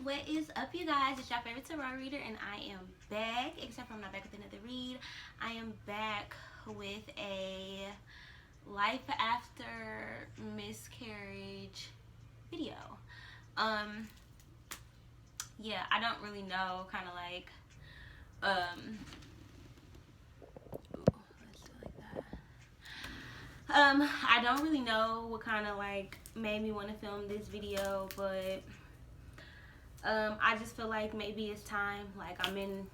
What is up, you guys? It's your favorite tarot reader, and I am back. Except for I'm not back with another read. I am back with a life after miscarriage video. Yeah, I don't really know, kind of like, let's do it like that. I don't really know what kind of like made me want to film this video, but I just feel like maybe it's time. Like I'm in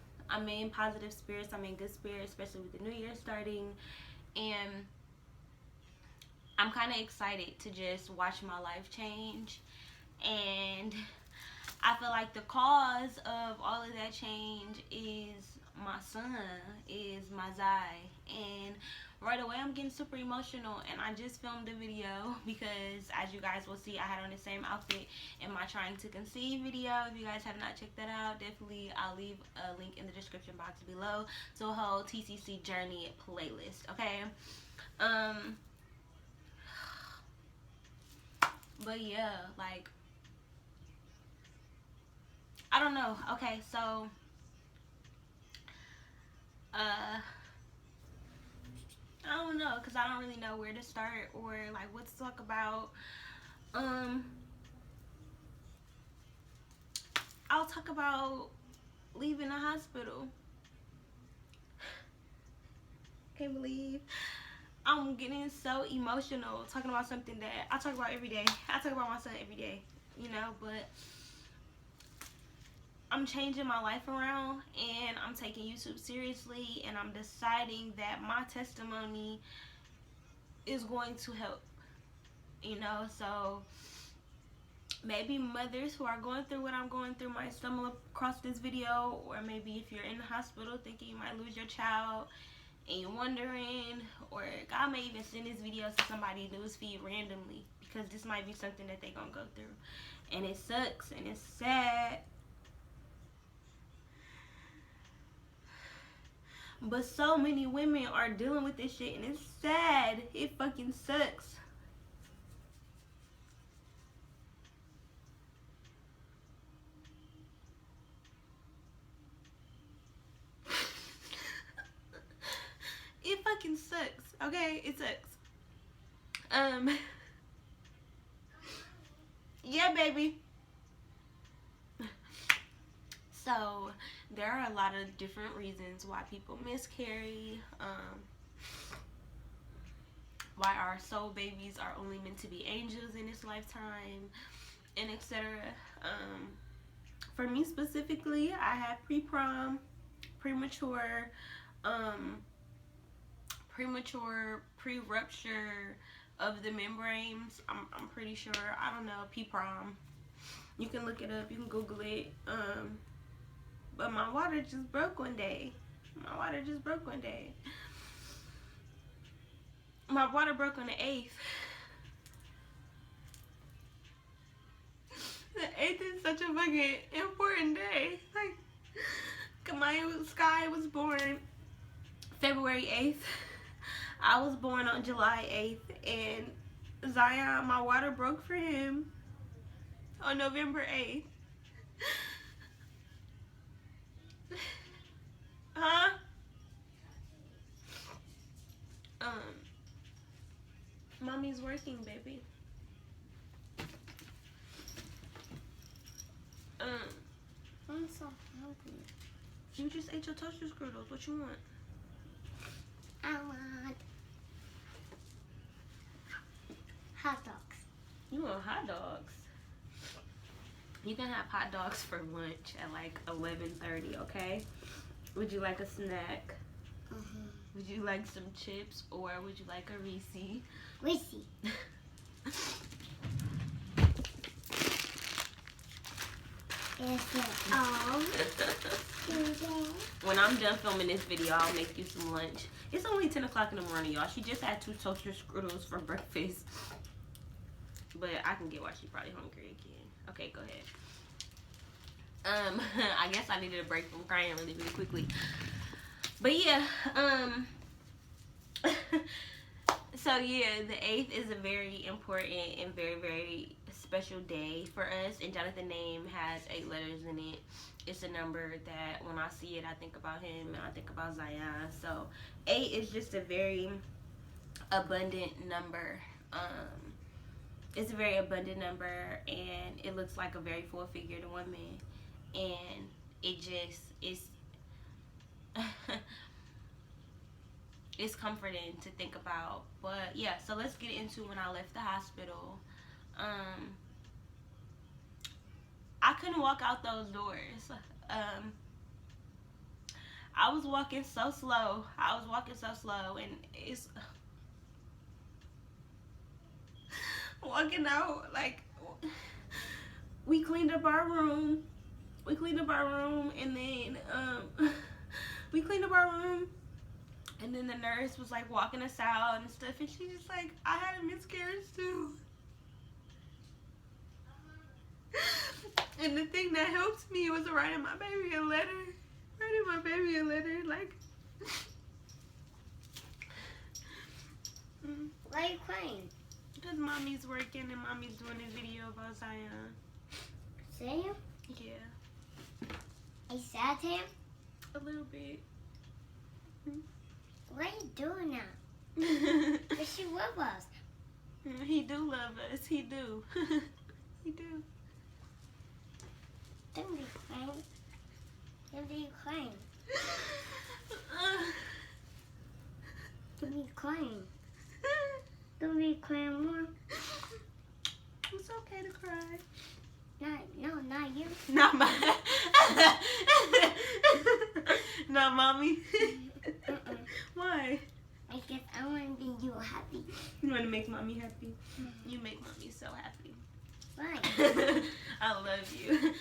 positive spirits. I'm in good spirits, especially with the new year starting, and I'm kind of excited to just watch my life change. And I feel like the cause of all of that change is my son, is my Zai. And right away I'm getting super emotional, and I just filmed a video because, as you guys will see, I had on the same outfit in my trying to conceive video. If you guys have not checked that out, definitely I'll leave a link in the description box below to a whole TCC journey playlist, okay? But yeah, like, I don't know. Okay, so I don't know, because I don't really know where to start or like what to talk about. I'll talk about leaving the hospital. Can't believe I'm getting so emotional talking about something that I talk about every day. I talk about my son every day, you know, but I'm changing my life around, and I'm taking YouTube seriously, and I'm deciding that my testimony is going to help, you know. So maybe mothers who are going through what I'm going through might stumble across this video, or maybe if you're in the hospital thinking you might lose your child and you're wondering, or God may even send this video to somebody newsfeed randomly, because this might be something that they're gonna go through, and it sucks and it's sad. But so many women are dealing with this shit, and it's sad. It fucking sucks. It fucking sucks, okay? It sucks. Yeah, baby. So there are a lot of different reasons why people miscarry, why our soul babies are only meant to be angels in this lifetime, and etc. For me specifically, I had pre-prom, premature pre-rupture of the membranes. I'm pretty sure. I don't know, pre-prom. You can look it up. You can Google it. But my water just broke one day. My water broke on the 8th. The 8th is such a fucking important day. Like, Sky was born February 8th. I was born on July 8th. And Zion, my water broke for him on November 8th. Huh? Mommy's working, baby. I'm so hungry. You just ate your toaster strudels. What you want? I want hot dogs. You want hot dogs? You can have hot dogs for lunch at like 11:30, okay? Would you like a snack? Would you like some chips, or would you like a Reese? Reese. When I'm done filming this video, I'll make you some lunch. It's only 10 o'clock in the morning, y'all. She just had 2 toaster strudels for breakfast. But I can get why she's probably hungry again. Okay, go ahead. I guess I needed a break from crying really quickly. But yeah, so yeah, the 8th is a very important and very, very special day for us, and Jonathan's name has 8 letters in it. It's a number that when I see it, I think about him and I think about Zion. So 8 is just a very abundant number. It's a very abundant number, and it looks like a very full figured woman, and it just is it's comforting to think about. But yeah, so let's get into when I left the hospital. I couldn't walk out those doors. I was walking so slow. And it's walking out, like, we cleaned up our room, and then and then the nurse was like walking us out and stuff, and she just like, I had a miscarriage too. And the thing that helped me was writing my baby a letter. Like, Why are you crying? because mommy's working and mommy's doing a video about Zion. Sam? Yeah, Are you sad, Sam? a little bit. What are you doing now? But she love us. He do love us. He do. He do. Don't be crying. Don't be crying. Don't be crying. Don't be crying more. It's okay to cry. Not you. Not my. Not mommy. Why? Because I want to make you happy. You want to make mommy happy? You make mommy so happy. Why? I love you.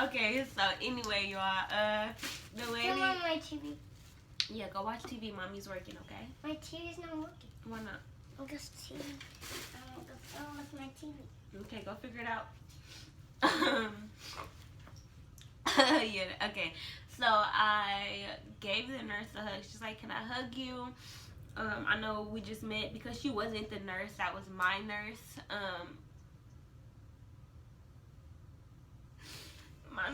Okay, so anyway, y'all, the lady. Turn on my TV. Yeah, go watch TV. Mommy's working, okay? My TV's not working. Why not? Because TV. I want the phone with my TV. Okay, go figure it out. Yeah, okay. So I gave the nurse a hug. She's like, can I hug you? I know we just met, because she wasn't the nurse. That was my nurse. My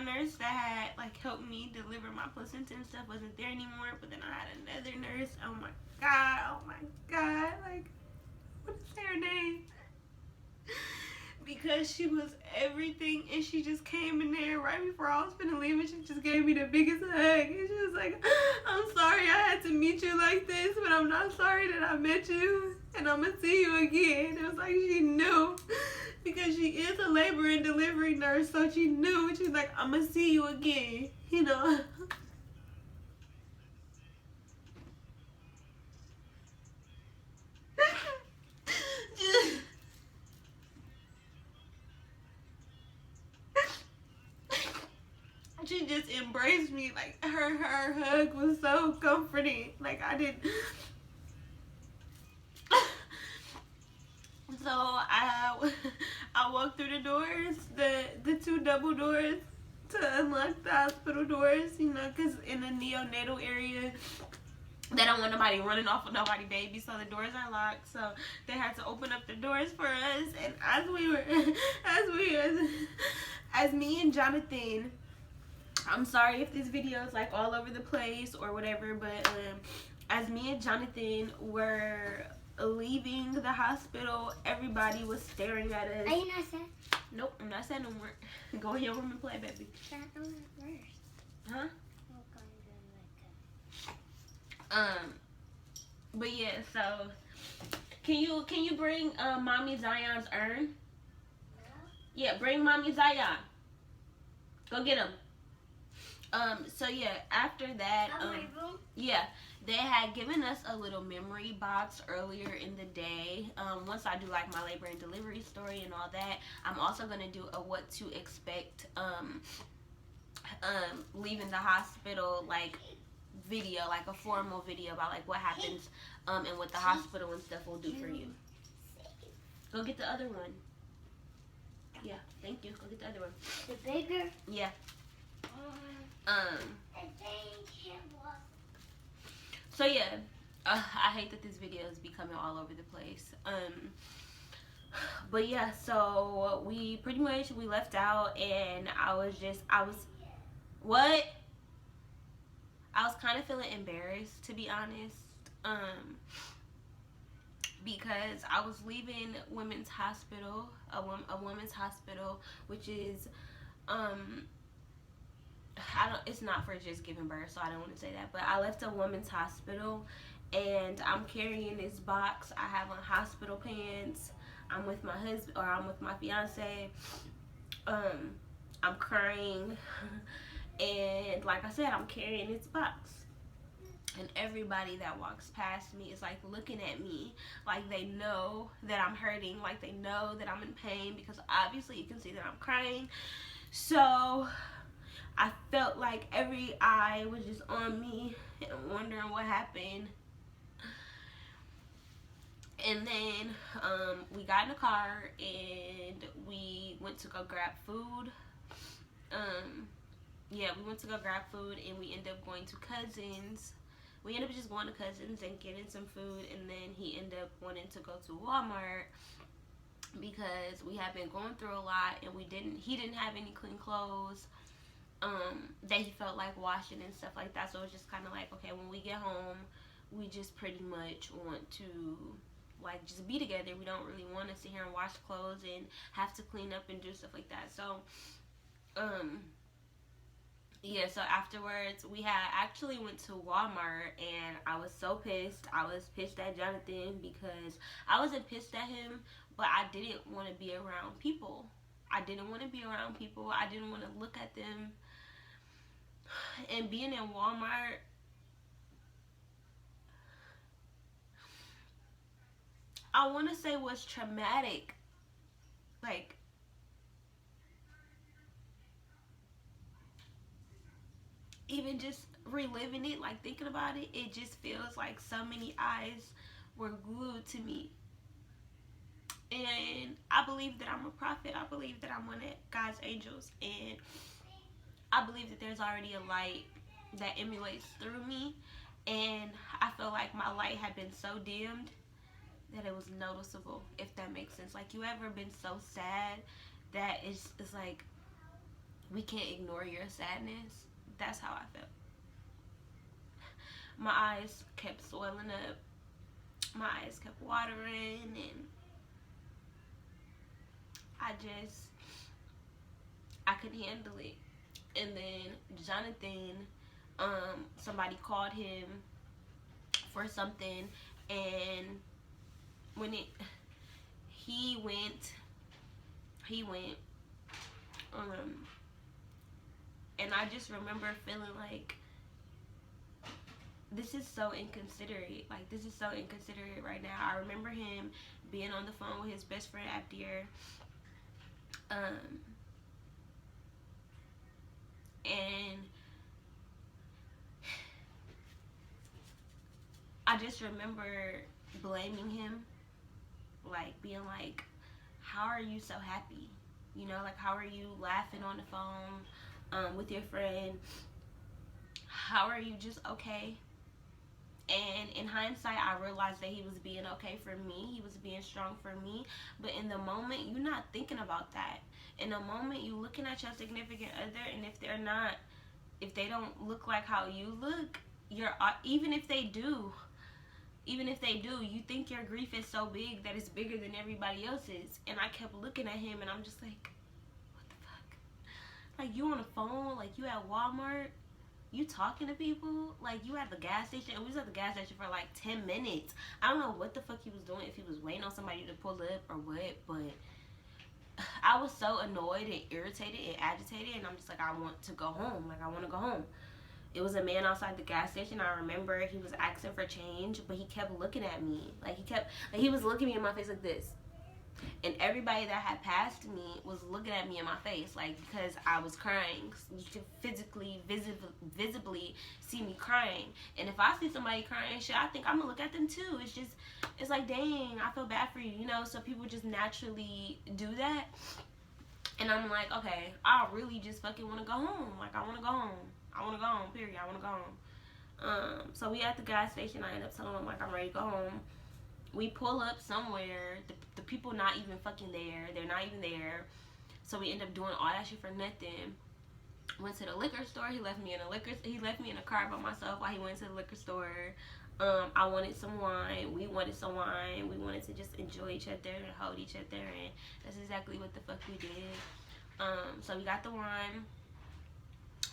nurse that had like helped me deliver my placenta and stuff wasn't there anymore. But then I had another nurse. Oh my god, like, what is her name? Because she was everything, and she just came in there right before I was finna leave, and she just gave me the biggest hug, and she was like, I'm sorry I had to meet you like this, but I'm not sorry that I met you, and I'm gonna see you again. It was like she knew, because she is a labor and delivery nurse, so she knew. She was like, I'm gonna see you again, you know. She just embraced me. Like, her hug was so comforting. Like, I didn't. So I walked through the doors, the 2 double doors, to unlock the hospital doors, you know, because in the neonatal area, they don't want nobody running off with nobody baby, so the doors are locked. So they had to open up the doors for us. And as me and Jonathan, I'm sorry if this video is like all over the place or whatever, but as me and Jonathan were leaving the hospital, everybody was staring at us. Are you not sad? Nope, I'm not sad no more. Go in your room and play, baby. Sad on the first. Huh? But yeah, so can you bring Mommy Zion's urn? Yeah, bring Mommy Zion. Go get him. So yeah, after that, yeah, they had given us a little memory box earlier in the day. Once I do like my labor and delivery story and all that, I'm also gonna do a what to expect leaving the hospital like video, like a formal video about like what happens and what the hospital and stuff will do for you. Go get the other one. Yeah, thank you. Go get the other one. The bigger? Yeah. So yeah, I hate that this video is becoming all over the place. But yeah, so we pretty much we left out, and I was what? I was kind of feeling embarrassed, to be honest, because I was leaving women's hospital, a women's hospital, which is I don't. It's not for just giving birth, so I don't want to say that. But I left a women's hospital, and I'm carrying this box. I have on hospital pants. I'm with my husband, or I'm with my fiance. I'm crying, and like I said, I'm carrying this box. And everybody that walks past me is like looking at me like they know that I'm hurting, like they know that I'm in pain, because obviously you can see that I'm crying. So I felt like every eye was just on me and wondering what happened. And then we got in the car and we went to go grab food. Yeah, we went to go grab food, and we ended up going to Cousins. We ended up just going to Cousins and getting some food, and then he ended up wanting to go to Walmart because we had been going through a lot, and he didn't have any clean clothes that he felt like washing and stuff like that. So it was just kind of like, okay, when we get home, we just pretty much want to like just be together. We don't really want to sit here and wash clothes and have to clean up and do stuff like that. So yeah, so afterwards we had actually went to Walmart, and I was so pissed. I was pissed at Jonathan because I wasn't pissed at him, but I didn't want to be around people. I didn't want to be around people. I didn't want to look at them. And being in Walmart, I want to say, was traumatic. Like, even just reliving it, like thinking about it, it just feels like so many eyes were glued to me. And I believe that I'm a prophet. I believe that I'm one of God's angels. And I believe that there's already a light that emulates through me. And I feel like my light had been so dimmed that it was noticeable, if that makes sense. Like, you ever been so sad that it's like we can't ignore your sadness? That's how I felt. My eyes kept swelling up. My eyes kept watering, and I couldn't handle it. And then Jonathan, somebody called him for something, and when he went, and I just remember feeling like, this is so inconsiderate. Like, this is so inconsiderate right now. I remember him being on the phone with his best friend Abdir. And I just remember blaming him, like being like, how are you so happy? You know, like, how are you laughing on the phone with your friend? How are you just okay? And in hindsight, I realized that he was being okay for me. He was being strong for me. But in the moment, you're not thinking about that. In the moment, you're looking at your significant other, and if they don't look like how you look, even if they do, you think your grief is so big that it's bigger than everybody else's. And I kept looking at him, and I'm just like, what the fuck? Like, you on the phone, like, you at Walmart, you talking to people, like, you at the gas station. And we was at the gas station for like 10 minutes. I don't know what the fuck he was doing, if he was waiting on somebody to pull up or what, but I was so annoyed and irritated and agitated, and I'm just like, I want to go home. Like, I want to go home. It was a man outside the gas station. I remember he was asking for change, but he kept looking at me. Like, he was looking me in my face like this. And everybody that had passed me was looking at me in my face, like, because I was crying. You could physically, visibly see me crying. And if I see somebody crying, shit, I think I'm gonna look at them too. It's like, dang, I feel bad for you, you know? So people just naturally do that. And I'm like, okay, I really just fucking want to go home. Like, I want to go home. I want to go home, period. I want to go home. So we at the gas station. I end up telling him, like, I'm ready to go home. We pull up somewhere. The people not even fucking there. They're not even there. So we end up doing all that shit for nothing. Went to the liquor store. He left me in a car by myself while he went to the liquor store. I wanted some wine. We wanted some wine. We wanted to just enjoy each other and hold each other, and that's exactly what the fuck we did. So we got the wine,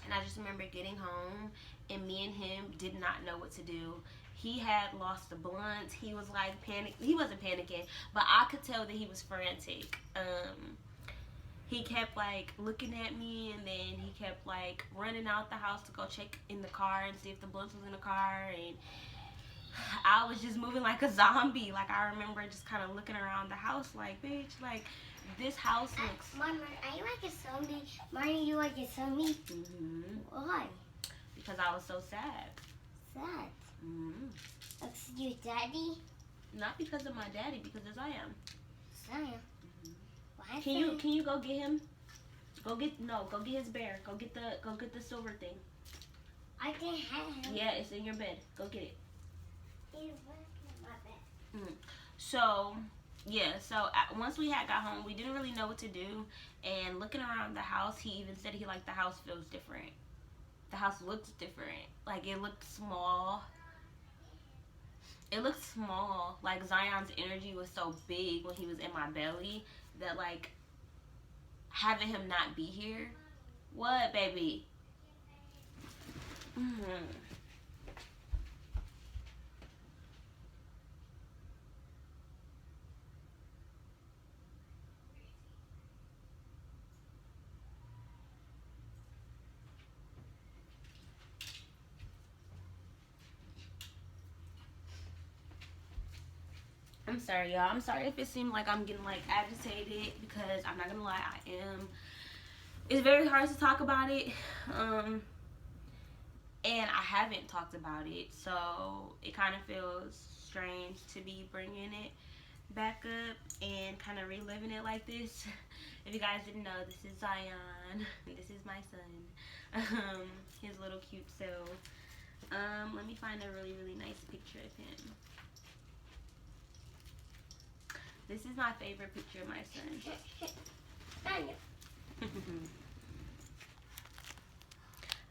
and I just remember getting home, and me and him did not know what to do. He had lost the blunt. He was like panic. He wasn't panicking, but I could tell that he was frantic. He kept like looking at me, and then he kept like running out the house to go check in the car and see if the blunt was in the car, and I was just moving like a zombie. Like, I remember just kind of looking around the house like, bitch, like, this house looks... Mama, are you like a zombie? Marnie, you like a zombie? Mm-hmm. Why? Because I was so sad. Sad? Mm-hmm. That's your daddy? Not because of my daddy, because as I am. Zion? Mm-hmm. Why? Can you go get him? Go get his bear. Go get the silver thing. I didn't have him. Yeah, it's in your bed. Go get it. He's working in my bed. Mm-hmm. So... yeah, so once we got home, we didn't really know what to do, and looking around the house, he even said he like the house feels different. The house looks different. Like, it looked small. It looked small. Like, Zion's energy was so big when he was in my belly that, like, having him not be here. What, baby? Mm-hmm. I'm sorry, y'all. I'm sorry if it seemed like I'm getting, like, agitated, because I'm not gonna lie, I am. It's very hard to talk about it, and I haven't talked about it, so it kind of feels strange to be bringing it back up and kind of reliving it like this. If you guys didn't know, this is Zion. This is my son. His little cute self. Let me find a really, really nice picture of him. This is my favorite picture of my son.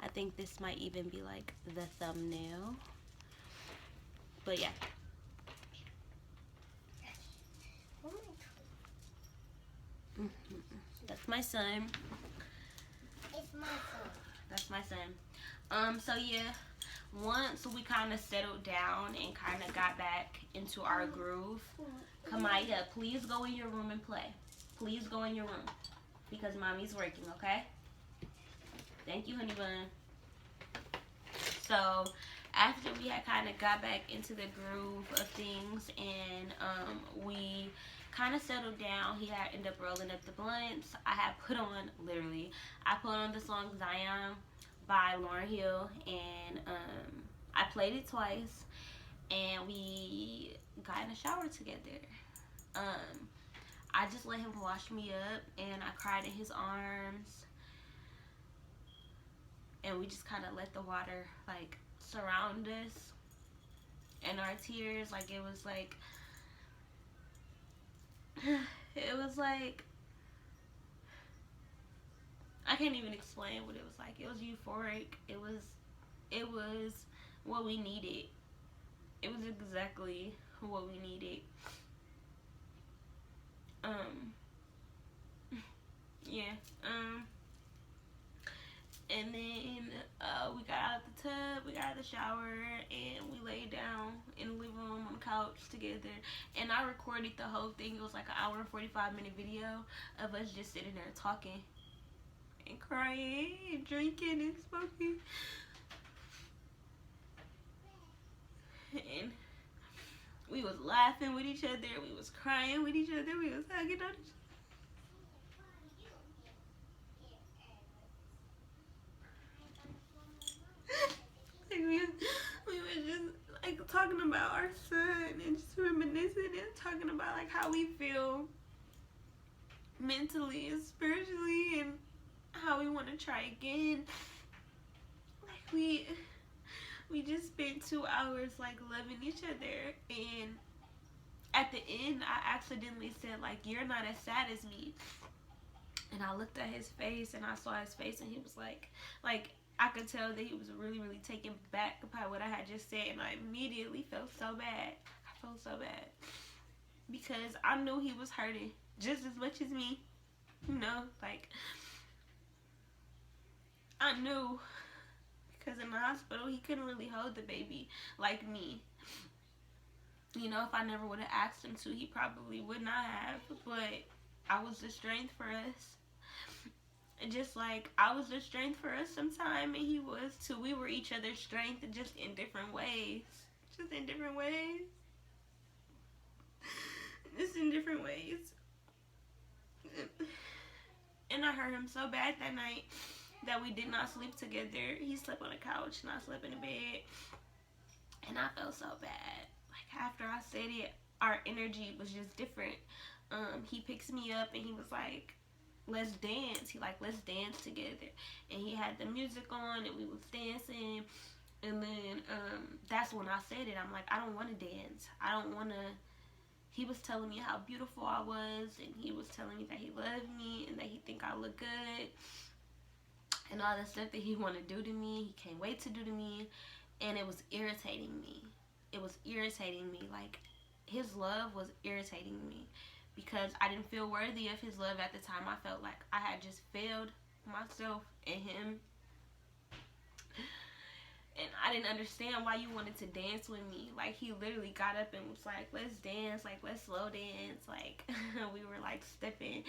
I think this might even be like the thumbnail. But yeah. That's my son. It's my son. That's my son. So yeah, once we kind of settled down and kind of got back into our groove, Kamaya, please go in your room and play. Please go in your room, because mommy's working, okay? Thank you, honey bun. So after we had kind of got back into the groove of things, and we kind of settled down, he had ended up rolling up the blunts. I put on the song Zion by Lauryn Hill, and I played it twice, and we got in the shower together. I just let him wash me up, and I cried in his arms, and we just kind of let the water like surround us and our tears. Like, it was like I can't even explain what it was like. It was euphoric. It was what we needed. It was exactly what we needed. Yeah. And then we got out of the tub, we got out of the shower, and we laid down in the living room on the couch together. And I recorded the whole thing. It was like an hour and 45-minute video of us just sitting there talking and crying and drinking and smoking. And we was laughing with each other, we was crying with each other, we was hugging on each other. Like, we were just like talking about our son and just reminiscing and talking about like how we feel mentally and spiritually and how we want to try again. Like, we just spent 2 hours like loving each other, and at the end, I accidentally said, like, you're not as sad as me. And I looked at his face, and I saw his face, and he was like, I could tell that he was really, really taken back by what I had just said, and I immediately felt so bad. I felt so bad. Because I knew he was hurting just as much as me. You know, like, I knew. Because in the hospital, he couldn't really hold the baby like me. You know, if I never would have asked him to, he probably would not have. But I was the strength for us. And just like I was the strength for us sometime, and he was too. We were each other's strength, just in different ways. Just in different ways. Just in different ways. And I hurt him so bad that night that we did not sleep together. He slept on the couch and I slept in the bed. And I felt so bad. Like, after I said it, our energy was just different. He picks me up and he was like, let's dance. Let's dance together. And he had the music on and we was dancing. And then that's when I said it. I'm like, I don't want to dance. I don't want to. He was telling me how beautiful I was, and he was telling me that he loved me and that he think I look good and all the stuff that he wanted to do to me. He can't wait to do to me. And it was irritating me. It was irritating me. Like, his love was irritating me because I didn't feel worthy of his love at the time. I felt like I had just failed myself and him. And I didn't understand why you wanted to dance with me. Like, he literally got up and was like, let's dance. Like, let's slow dance. Like, we were, like, stepping.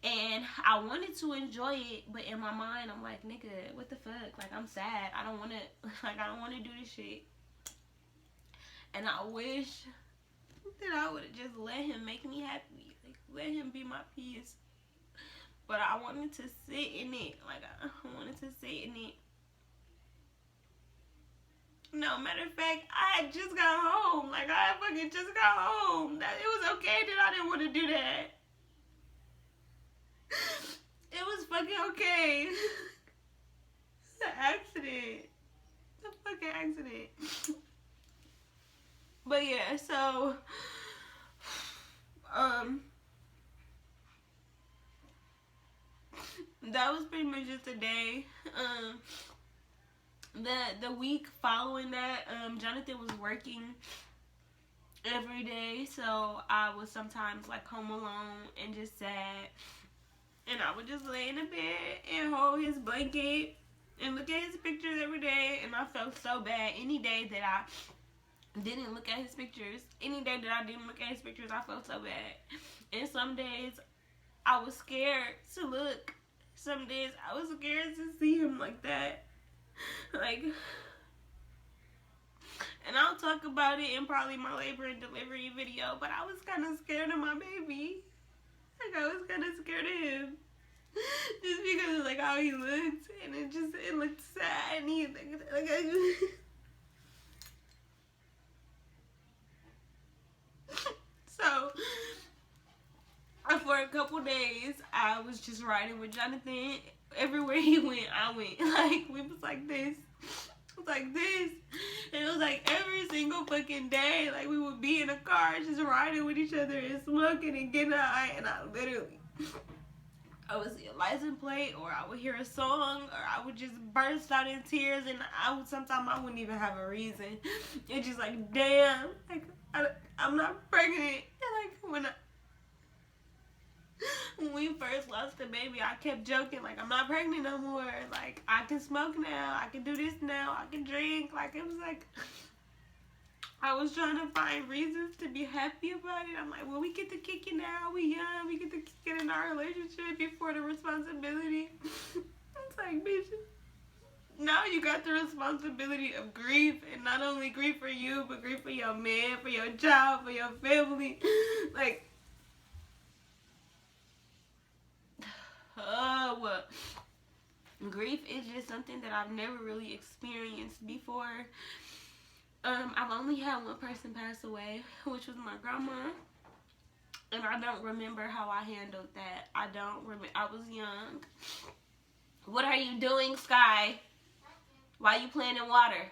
And I wanted to enjoy it. But in my mind, I'm like, nigga, what the fuck? Like, I'm sad. I don't want to do this shit. And I wish that I would have just let him make me happy. Like, let him be my peace. But I wanted to sit in it. Like, I wanted to sit in it. No, matter of fact, I had just got home. Like, I fucking just got home. That it was okay that I didn't want to do that. It was fucking okay. It's an accident. It's a fucking accident. But yeah, so that was pretty much just a day. The week following that, Jonathan was working every day, so I was sometimes like home alone and just sad, and I would just lay in the bed and hold his blanket and look at his pictures every day, and I felt so bad. Any day that I didn't look at his pictures, I felt so bad. And some days I was scared to look. Some days I was scared to see him like that. Like, and I'll talk about it in probably my labor and delivery video, but I was kind of scared of my baby. Like, I was kind of scared of him. Just because of, like, how he looked, and it looked sad, and he, so, for a couple days, I was just riding with Jonathan. Everywhere he went, I went. Like, we was like this. It was like this. And it was like every single fucking day. Like, we would be in a car just riding with each other and smoking and getting high. And I would see a license plate, or I would hear a song, or I would just burst out in tears. And sometimes I wouldn't even have a reason. It's just like, damn. Like, I'm not pregnant. And like, when we first lost the baby, I kept joking, like, I'm not pregnant no more. Like, I can smoke now. I can do this now. I can drink. Like, it was like, I was trying to find reasons to be happy about it. I'm like, well, we get to kick it now. We young. We get to kick it in our relationship before the responsibility. It's like, bitch, now you got the responsibility of grief. And not only grief for you, but grief for your man, for your child, for your family. Like, what? Grief is just something that I've never really experienced before. I've only had one person pass away, which was my grandma, and I don't remember how I handled that. I don't remember. I was young. What are you doing, Sky? Why are you playing in water?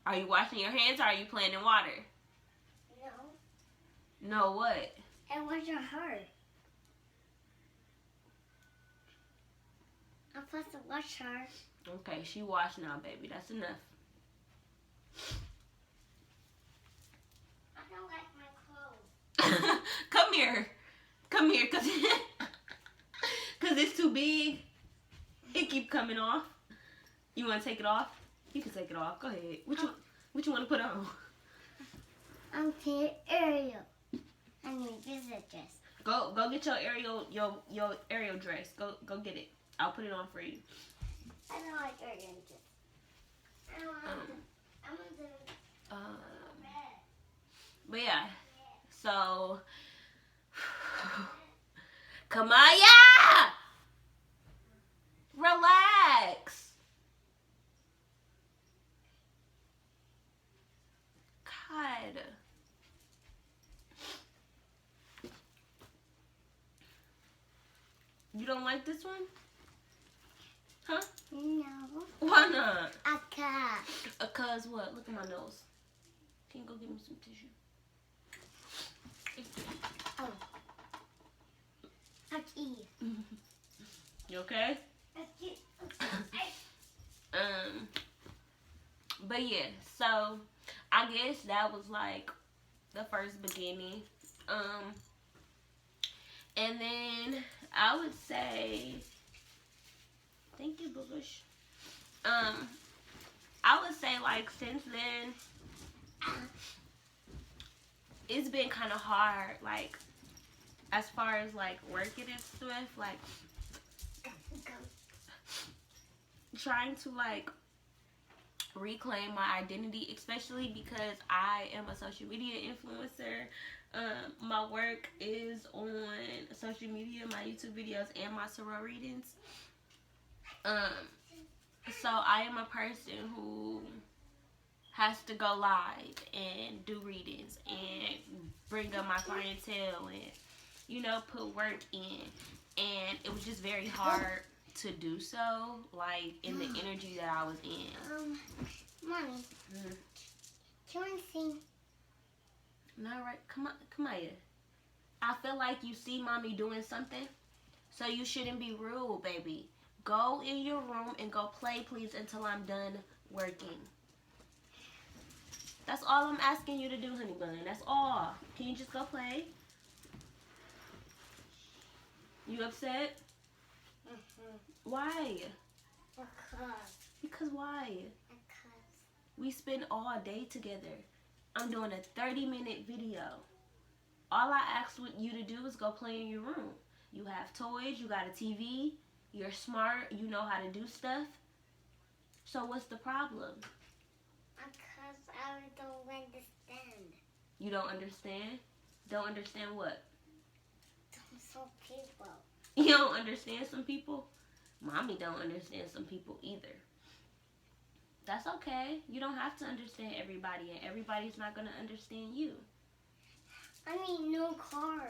Are you washing your hands, or are you playing in water? No, what? It wasn't her. I'm supposed to wash her. Okay, she washed now, baby. That's enough. I don't like my clothes. Come here. Come here, cause it's too big. It keep coming off. You want to take it off? You can take it off. Go ahead. What you want to put on? I'm King Ariel. I need this dress. Go get your Ariel dress. Go get it. I'll put it on for you. I don't like Ariel dress. I want to red. But yeah, so Kamaya, relax. God. You don't like this one? Huh? No. Why not? Cause Cause what? Look at my nose. Can you go get me some tissue? oh. Okay. You okay? But yeah, so I guess that was like the first beginning. And then I would say, thank you, Boobush. I would say like since then, it's been kind of hard, like as far as like working and stuff, like trying to like reclaim my identity, especially because I am a social media influencer. My work is on social media, my YouTube videos, and my tarot readings. So I am a person who has to go live and do readings and bring up my clientele and, you know, put work in. And it was just very hard to do so, like, in the energy that I was in. Mommy, can I see? No, right? Come here. I feel like you see mommy doing something, so you shouldn't be rude, baby. Go in your room and go play, please, until I'm done working. That's all I'm asking you to do, honey bun. That's all. Can you just go play? You upset? Why? Because why? We spend all day together. I'm doing a 30-minute video. All I ask you to do is go play in your room. You have toys, you got a TV, you're smart, you know how to do stuff. So what's the problem? Because I don't understand. You don't understand? Don't understand what? Some people. You don't understand some people? Mommy don't understand some people either. That's okay. You don't have to understand everybody, and everybody's not going to understand you. I need no car.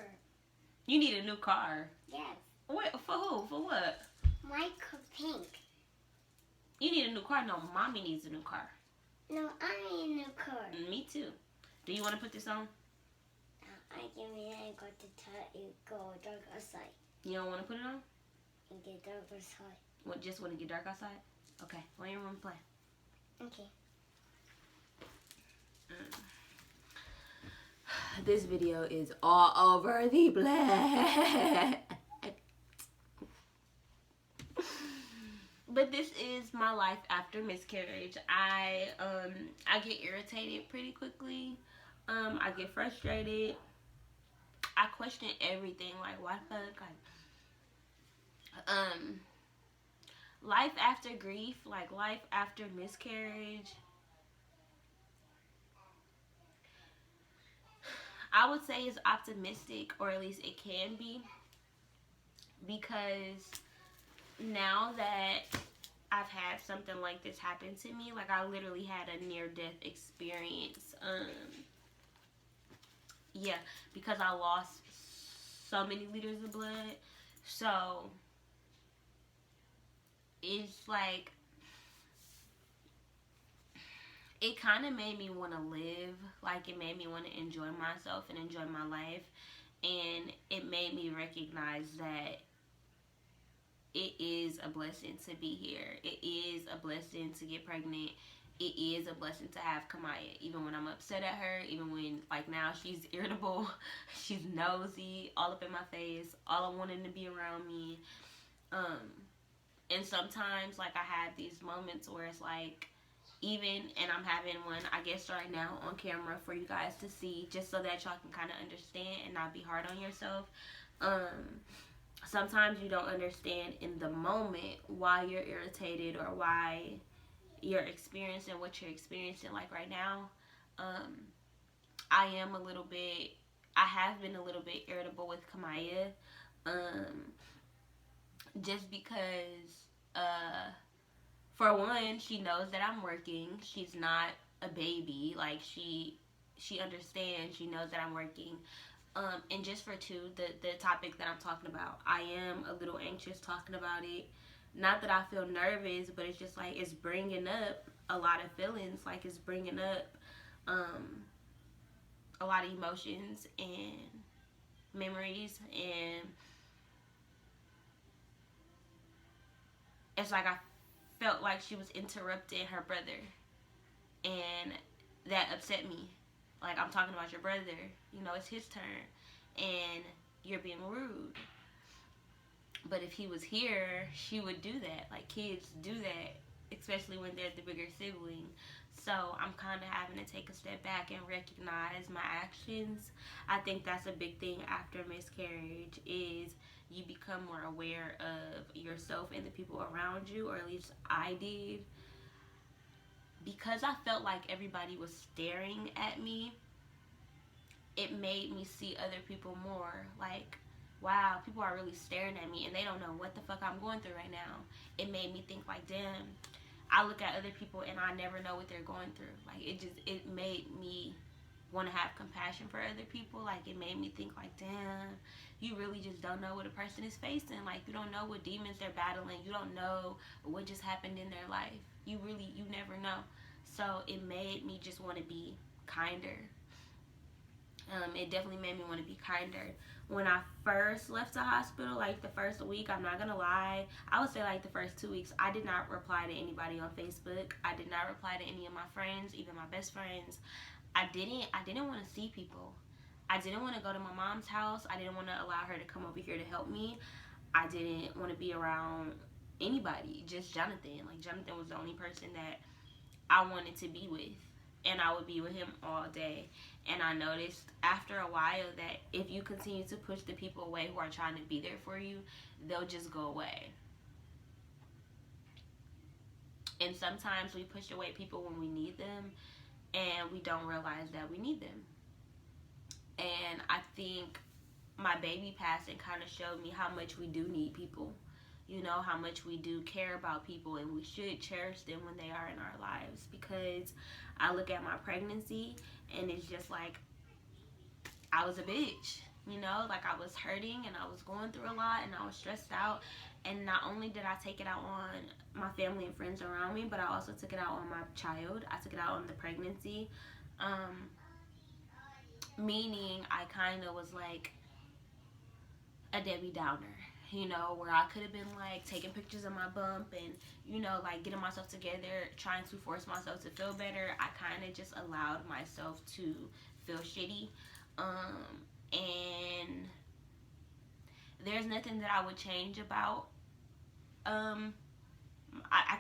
You need a new car? Yes. Wait, for who? For what? My car pink. You need a new car? No, mommy needs a new car. No, I need a new car. Me too. Do you want to put this on? I give me I got to tell you go dark outside. You don't want to put it on? And get dark outside. What, just want to get dark outside? Okay, go in your room and play. Okay. This video is all over the place. But this is my life after miscarriage. I get irritated pretty quickly. I get frustrated. I question everything. Like, why the fuck? Like, life after grief, like life after miscarriage, I would say is optimistic, or at least it can be, because now that I've had something like this happen to me, like I literally had a near-death experience. Yeah, because I lost so many liters of blood. So it's like, it kind of made me want to live. Like, it made me want to enjoy myself and enjoy my life. And it made me recognize that it is a blessing to be here. It is a blessing to get pregnant. It is a blessing to have Kamaya. Even when I'm upset at her, even when, like, now she's irritable, she's nosy, all up in my face, all I wanting to be around me. And sometimes, like, I have these moments where it's like, even, and I'm having one, I guess, right now on camera for you guys to see, just so that y'all can kind of understand and not be hard on yourself. Sometimes you don't understand in the moment why you're irritated or why you're experiencing what you're experiencing, like right now. I am a little bit, I have been a little bit irritable with Kamaya. Just because, for one, she knows that I'm working. She's not a baby. Like, she understands. She knows that I'm working. And just for two, the topic that I'm talking about, I am a little anxious talking about it. Not that I feel nervous, but it's just like, it's bringing up a lot of feelings. Like, it's bringing up a lot of emotions and memories. And it's like I felt like she was interrupting her brother. And that upset me. Like, I'm talking about your brother. You know, it's his turn. And you're being rude. But if he was here, she would do that. Like, kids do that, especially when they're the bigger sibling. So I'm kind of having to take a step back and recognize my actions. I think that's a big thing after miscarriage, is you become more aware of yourself and the people around you, or at least I did. Because I felt like everybody was staring at me, it made me see other people more. Like, wow, people are really staring at me and they don't know what the fuck I'm going through right now. It made me think, like, damn, I look at other people and I never know what they're going through. Like, it made me want to have compassion for other people. Like, it made me think, like, damn, you really just don't know what a person is facing. Like, you don't know what demons they're battling. You don't know what just happened in their life. You never know. So it made me just want to be kinder. It definitely made me want to be kinder. When I first left the hospital, like the first week, I'm not gonna lie, I would say like the first 2 weeks, I did not reply to anybody on Facebook. I did not reply to any of my friends, even my best friends. I didn't want to see people. I didn't want to go to my mom's house. I didn't want to allow her to come over here to help me. I didn't want to be around anybody, just Jonathan. Like, Jonathan was the only person that I wanted to be with, and I would be with him all day. And I noticed after a while that if you continue to push the people away who are trying to be there for you, they'll just go away. And sometimes we push away people when we need them, and we don't realize that we need them. And I think my baby passing kind of showed me how much we do need people. You know, how much we do care about people, and we should cherish them when they are in our lives. Because I look at my pregnancy and it's just like, I was a bitch, you know, like I was hurting and I was going through a lot and I was stressed out. And not only did I take it out on my family and friends around me, but I also took it out on my child. I took it out on the pregnancy. Meaning I kind of was like a Debbie Downer, you know, where I could have been like taking pictures of my bump and, you know, like getting myself together, trying to force myself to feel better. I kind of just allowed myself to feel shitty. And there's nothing that I would change about. I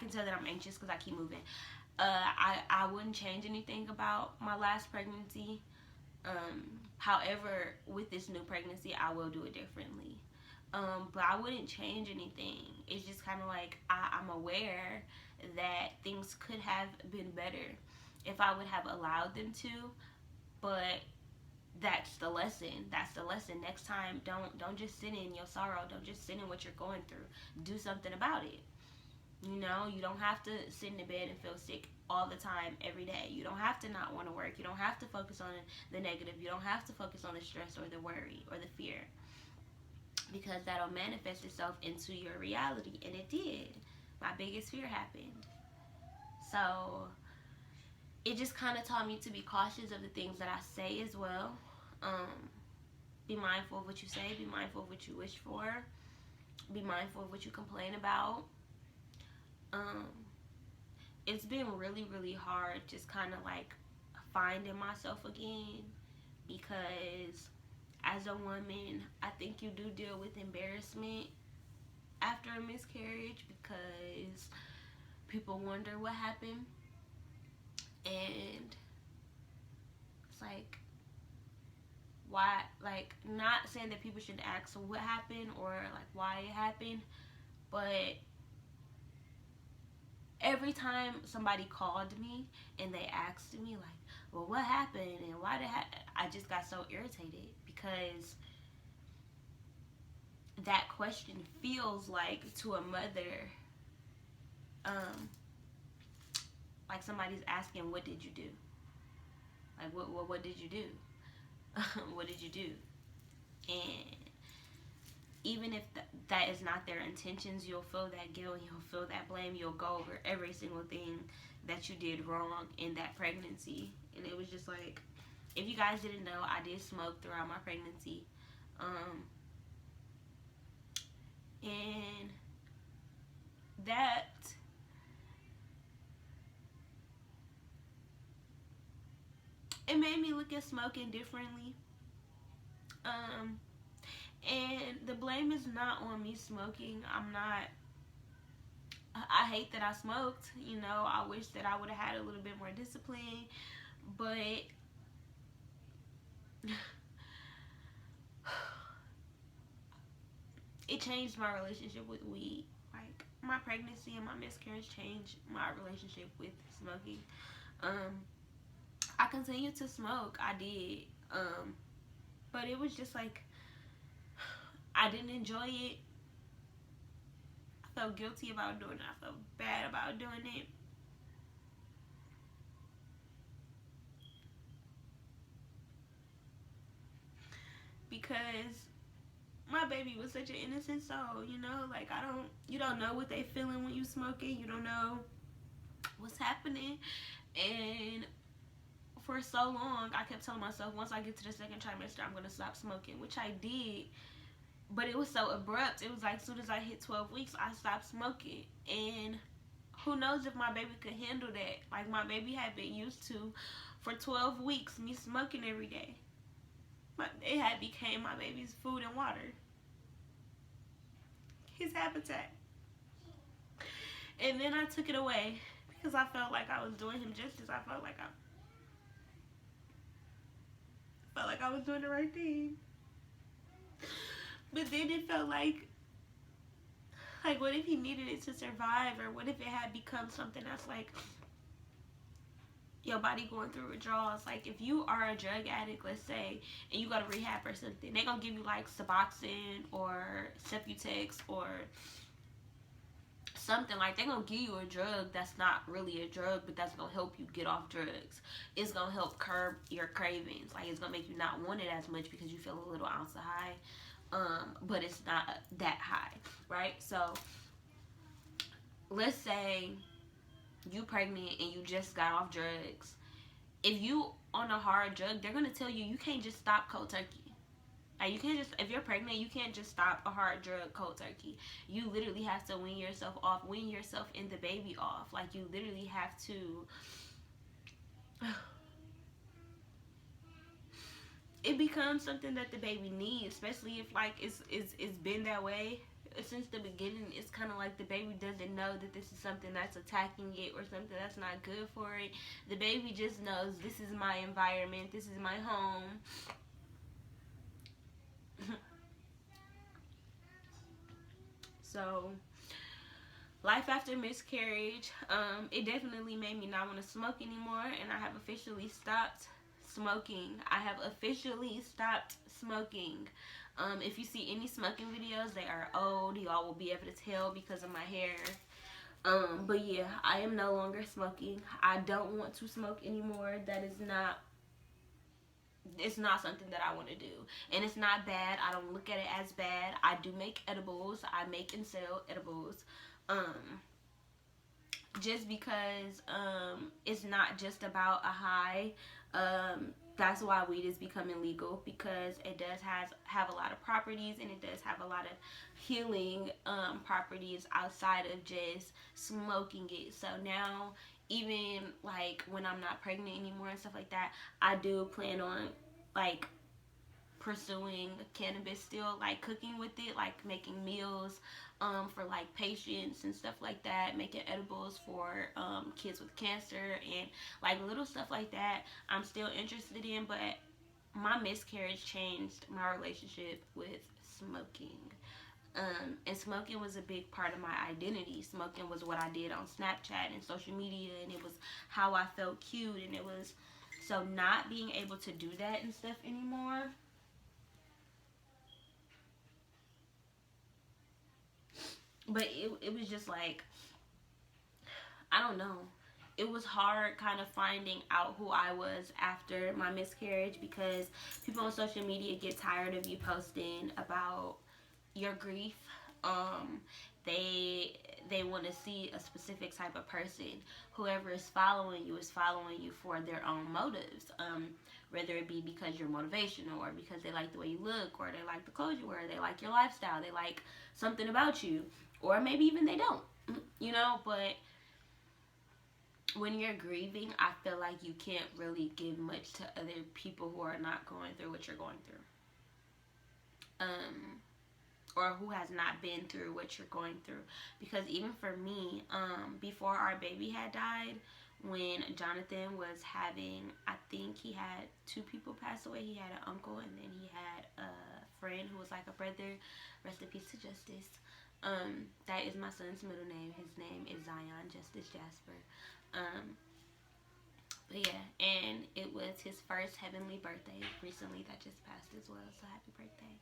can tell that I'm anxious because I keep moving. I wouldn't change anything about my last pregnancy. However, with this new pregnancy, I will do it differently. But I wouldn't change anything. It's just kind of like I'm aware that things could have been better if I would have allowed them to. But that's the lesson. That's the lesson. Next time, don't just sit in your sorrow. Don't just sit in what you're going through. Do something about it. You know, you don't have to sit in the bed and feel sick all the time, every day. You don't have to not want to work. You don't have to focus on the negative. You don't have to focus on the stress or the worry or the fear. Because that'll manifest itself into your reality. And it did. My biggest fear happened. So it just kind of taught me to be cautious of the things that I say as well. Be mindful of what you say. Be mindful of what you wish for. Be mindful of what you complain about. It's been really, really hard just kind of like finding myself again, because as a woman, I think you do deal with embarrassment after a miscarriage, because people wonder what happened, and it's like, why, like, not saying that people should ask what happened or like why it happened, but every time somebody called me and they asked me like, well, what happened and why did it happen, I just got so irritated, because that question feels like, to a mother, like somebody's asking, what did you do? Like, what did you do? What did you do? And even if that is not their intentions, you'll feel that guilt, you'll feel that blame, you'll go over every single thing that you did wrong in that pregnancy. And it was just like, if you guys didn't know, I did smoke throughout my pregnancy. And that it made me look at smoking differently. And the blame is not on me smoking. I hate that I smoked, you know. I wish that I would have had a little bit more discipline, but it changed my relationship with weed. Like, my pregnancy and my miscarriage changed my relationship with smoking. I continued to smoke, I did, but it was just like, I didn't enjoy it. I felt guilty about doing it. I felt bad about doing it. Because my baby was such an innocent soul, you know? Like, you don't know what they feeling when you smoking. You don't know what's happening. And for so long, I kept telling myself, once I get to the second trimester, I'm going to stop smoking, which I did. But it was so abrupt. It was like, as soon as I hit 12 weeks, I stopped smoking. And who knows if my baby could handle that. Like, my baby had been used to, for 12 weeks, me smoking every day. It had became my baby's food and water. His habitat. And then I took it away because I felt like I was doing him justice. I felt like I was doing the right thing. But then it felt like what if he needed it to survive? Or what if it had become something that's like your body going through withdrawals? Like, if you are a drug addict, let's say, and you go to rehab or something, they're going to give you like Suboxone or Ceputex or something. Like, they're going to give you a drug that's not really a drug, but that's going to help you get off drugs. It's going to help curb your cravings. Like, it's going to make you not want it as much because you feel a little ounce of high. But it's not that high, right? So let's say you pregnant and you just got off drugs. If you on a hard drug, they're gonna tell you can't just stop cold turkey. Like, you can't just, if you're pregnant, you can't just stop a hard drug cold turkey. You literally have to wean yourself and the baby off. Like, you literally have to it becomes something that the baby needs, especially if like it's been that way since the beginning. It's kind of like the baby doesn't know that this is something that's attacking it or something that's not good for it. The baby just knows, this is my environment, this is my home. So life after miscarriage, it definitely made me not want to smoke anymore, and I have officially stopped smoking. I have officially stopped smoking. If you see any smoking videos, they are old. Y'all will be able to tell because of my hair. But yeah, I am no longer smoking. I don't want to smoke anymore. That is not, it's not something that I want to do. And it's not bad. I don't look at it as bad. I do make edibles. I make and sell edibles. just because it's not just about a high. That's why weed is becoming legal, because it does have a lot of properties, and it does have a lot of healing properties outside of just smoking it. So now, even like when I'm not pregnant anymore and stuff like that, I do plan on like pursuing cannabis still, like cooking with it, like making meals for like patients and stuff like that, making edibles for kids with cancer and like little stuff like that. I'm still interested in, but my miscarriage changed my relationship with smoking. And smoking was a big part of my identity. Smoking was what I did on Snapchat and social media, and it was how I felt cute, and it was so not being able to do that and stuff anymore. But it was just like, I don't know. It was hard kind of finding out who I was after my miscarriage, because people on social media get tired of you posting about your grief. Um, they want to see a specific type of person. Whoever is following you for their own motives. Whether it be because you're motivational, or because they like the way you look, or they like the clothes you wear, they like your lifestyle, they like something about you, or maybe even they don't. You know, but when you're grieving, I feel like you can't really give much to other people who are not going through what you're going through. Or who has not been through what you're going through. Because even for me, before our baby had died, when Jonathan was having, I think he had 2 people pass away. He had an uncle, and then he had a friend who was like a brother. Rest in peace to Justice. That is my son's middle name. His name is Zion Justice Jasper. But yeah, and it was his first heavenly birthday recently that just passed as well. So happy birthday.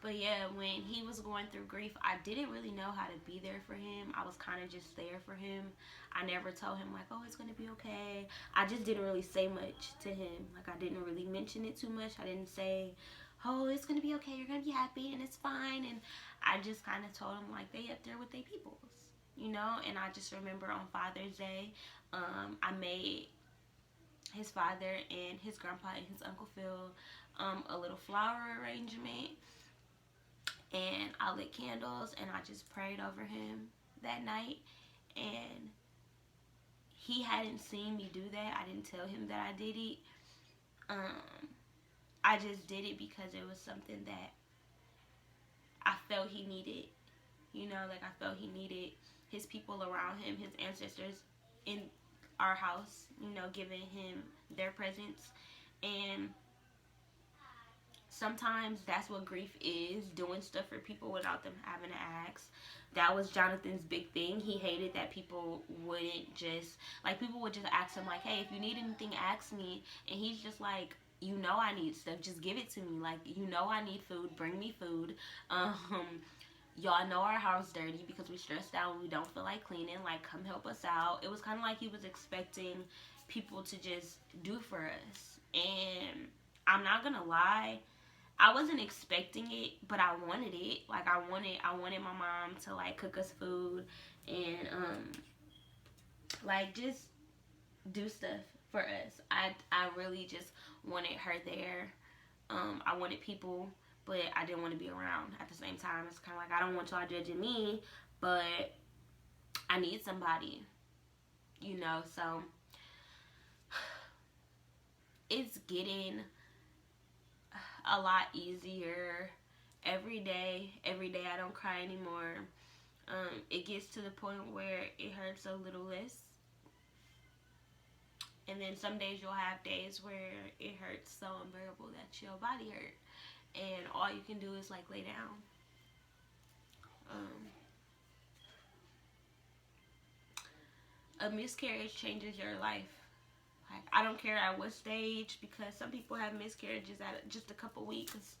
But yeah, when he was going through grief, I didn't really know how to be there for him. I was kind of just there for him. I never told him like, oh, it's going to be okay. I just didn't really say much to him. Like, I didn't really mention it too much. I didn't say, oh, it's going to be okay. You're going to be happy and it's fine. And I just kind of told him like, they up there with their peoples, you know? And I just remember on Father's Day, I made his father and his grandpa and his Uncle Phil a little flower arrangement, and I lit candles, and I just prayed over him that night. And he hadn't seen me do that. I didn't tell him that I did it. I just did it because it was something that I felt he needed. You know, like I felt he needed his people around him, his ancestors in our house, you know, giving him their presence. And sometimes that's what grief is, doing stuff for people without them having to ask. That was Jonathan's big thing. He hated that people wouldn't just, like, people would just ask him, like, hey, if you need anything, ask me. And he's just like, you know I need stuff, just give it to me. Like, you know I need food, bring me food. Y'all know our house dirty because we stressed out and we don't feel like cleaning. Like, come help us out. It was kind of like he was expecting people to just do for us. And I'm not gonna lie, I wasn't expecting it, but I wanted it. Like, I wanted my mom to like cook us food and like just do stuff for us. I really just wanted her there. I wanted people, but I didn't want to be around at the same time. It's kind of like, I don't want y'all judging me, but I need somebody, you know. So it's getting a lot easier every day. Every day I don't cry anymore. It gets to the point where it hurts a little less. And then some days you'll have days where it hurts so unbearable that your body hurt. And all you can do is like lay down. A miscarriage changes your life. Like, I don't care at what stage, because some people have miscarriages at just a couple weeks.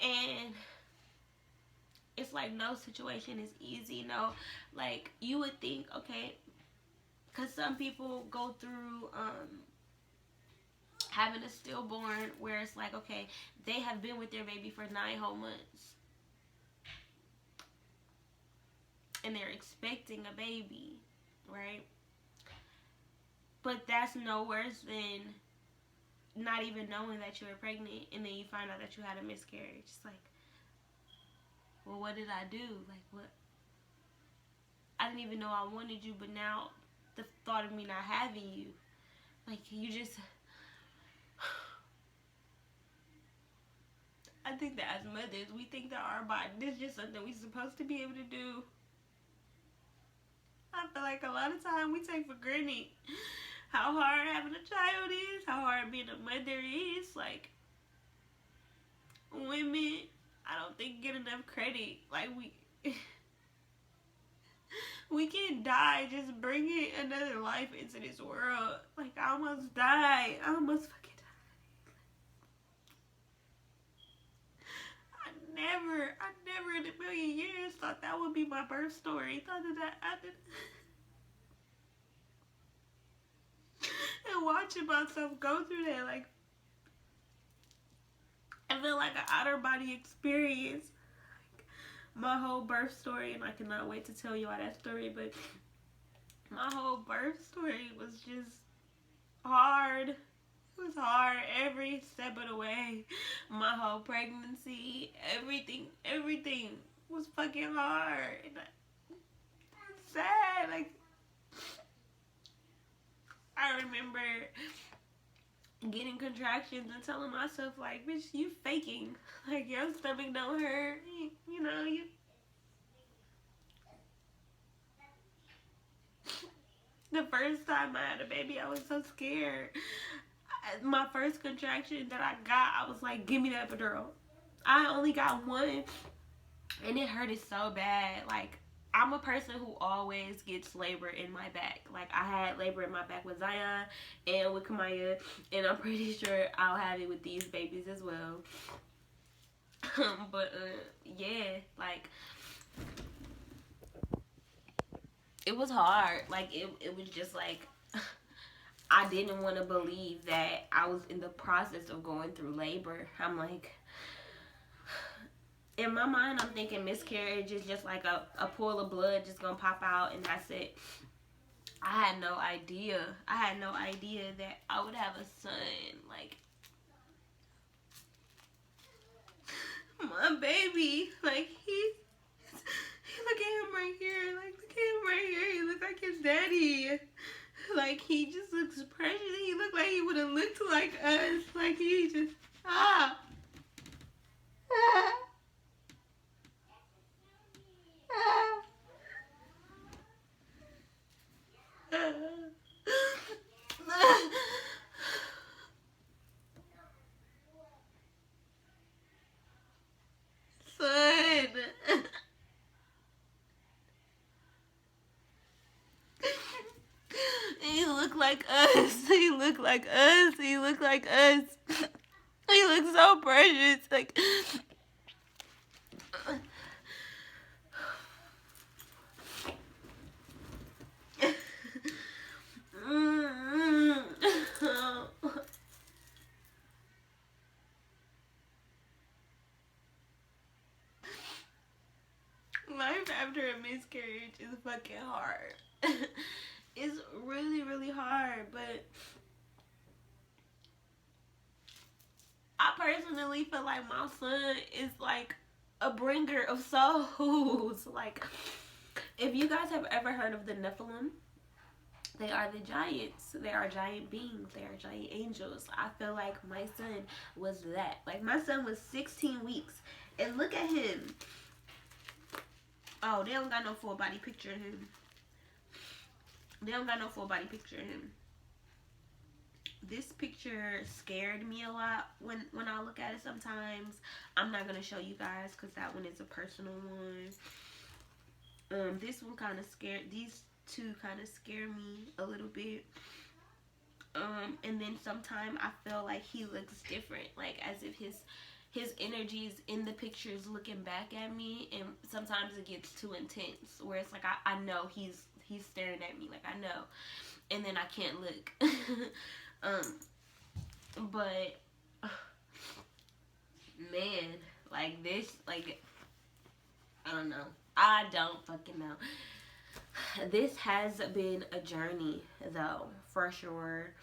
And it's like no situation is easy. No, like you would think, okay, because some people go through having a stillborn where it's like, okay, they have been with their baby for 9 whole months. and they're expecting a baby, right? But that's no worse than not even knowing that you were pregnant and then you find out that you had a miscarriage. It's like, well, what did I do? Like, what? I didn't even know I wanted you, but now the thought of me not having you, like, you just... I think that as mothers, we think that our body, this is just something we're supposed to be able to do. I feel like a lot of time we take for granted how hard having a child is, how hard being a mother is. Like, women, I don't think get enough credit. Like, we can die just bringing another life into this world. Like, I almost died. I almost fucking died. I never in a million years thought that would be my birth story. Thought that I did. And watching myself go through that, like, I feel like an outer body experience. Like, my whole birth story, and I cannot wait to tell you all that story, but my whole birth story was just hard. It was hard every step of the way. My whole pregnancy, everything was fucking hard. And it's sad. Like, I remember getting contractions and telling myself, like, bitch, you faking. Like, your stomach don't hurt. You know, you... The first time I had a baby, I was so scared. My first contraction that I got, I was like, give me the epidural. I only got one, and it hurted so bad. Like, I'm a person who always gets labor in my back. Like, I had labor in my back with Zion and with Kamaya, and I'm pretty sure I'll have it with these babies as well. But, yeah, like, it was hard. Like, it was just like... I didn't want to believe that I was in the process of going through labor. I'm like, in my mind, I'm thinking miscarriage is just like a pool of blood just gonna pop out and that's it. I had no idea. I had no idea that I would have a son. Like, my baby, like, look at him right here. Like, look at him right here. He looks like his daddy. Like, he just looks precious. He looked like he would have looked like us. Like, he just, Son. He looked like us. He looked like us. He looked like us. He looked so precious. Like, life after a miscarriage is fucking hard. It's really, really hard, but I personally feel like my son is like a bringer of souls. Like, if you guys have ever heard of the Nephilim, they are the giants. They are giant beings. They are giant angels. I feel like my son was that. Like, my son was 16 weeks. And look at him. Oh, they don't got no full body picture of him. They don't got no full body picture of him. This picture scared me a lot when I look at it sometimes. I'm not going to show you guys because that one is a personal one. This one kind of scared, these two kind of scare me a little bit. And then sometimes I feel like he looks different, like as if his energy is in the pictures looking back at me, and sometimes it gets too intense where it's like I know he's staring at me, like I know, and then I can't look. But man, like this, like, I don't know. I don't fucking know. This has been a journey, though, for sure.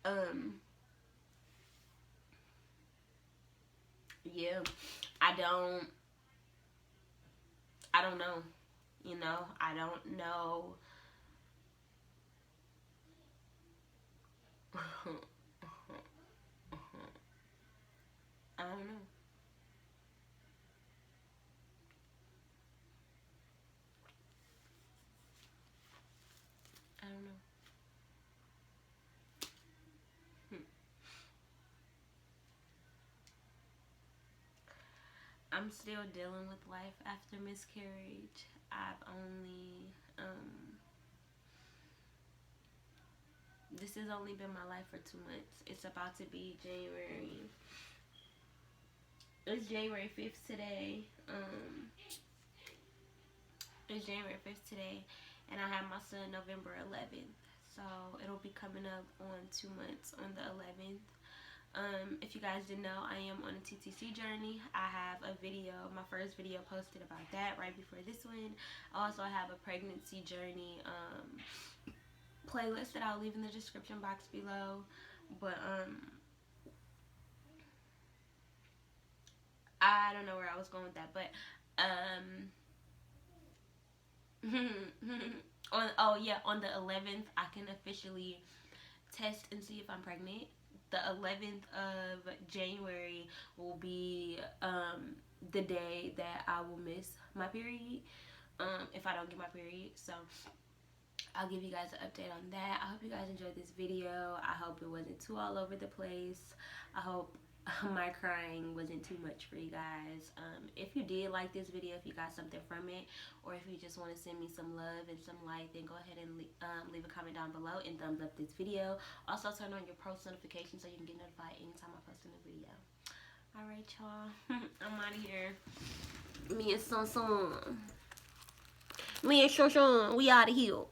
Um, yeah, I don't know. You know, I don't know. I don't know. I don't know. Hmm. I'm still dealing with life after miscarriage. I've only this has only been my life for 2 months. It's about to be January. It's January 5th today. It's January 5th today, and I have my son November 11th. So it'll be coming up on 2 months on the 11th. If you guys didn't know, I am on a TTC journey. I have a video, my first video posted about that right before this one. I also have a pregnancy journey playlist that I'll leave in the description box below. But I don't know where I was going with that, but on the 11th I can officially test and see if I'm pregnant. The 11th of January will be the day that I will miss my period if I don't get my period. So I'll give you guys an update on that. I hope you guys enjoyed this video. I hope it wasn't too all over the place. I hope my crying wasn't too much for you guys. If you did like this video, if you got something from it, or if you just want to send me some love and some light, then go ahead and leave a comment down below and thumbs up this video. Also turn on your post notifications so you can get notified anytime I post a new video. Alright, y'all. I'm out of here. Me and Son. Me and Shon, we out of here.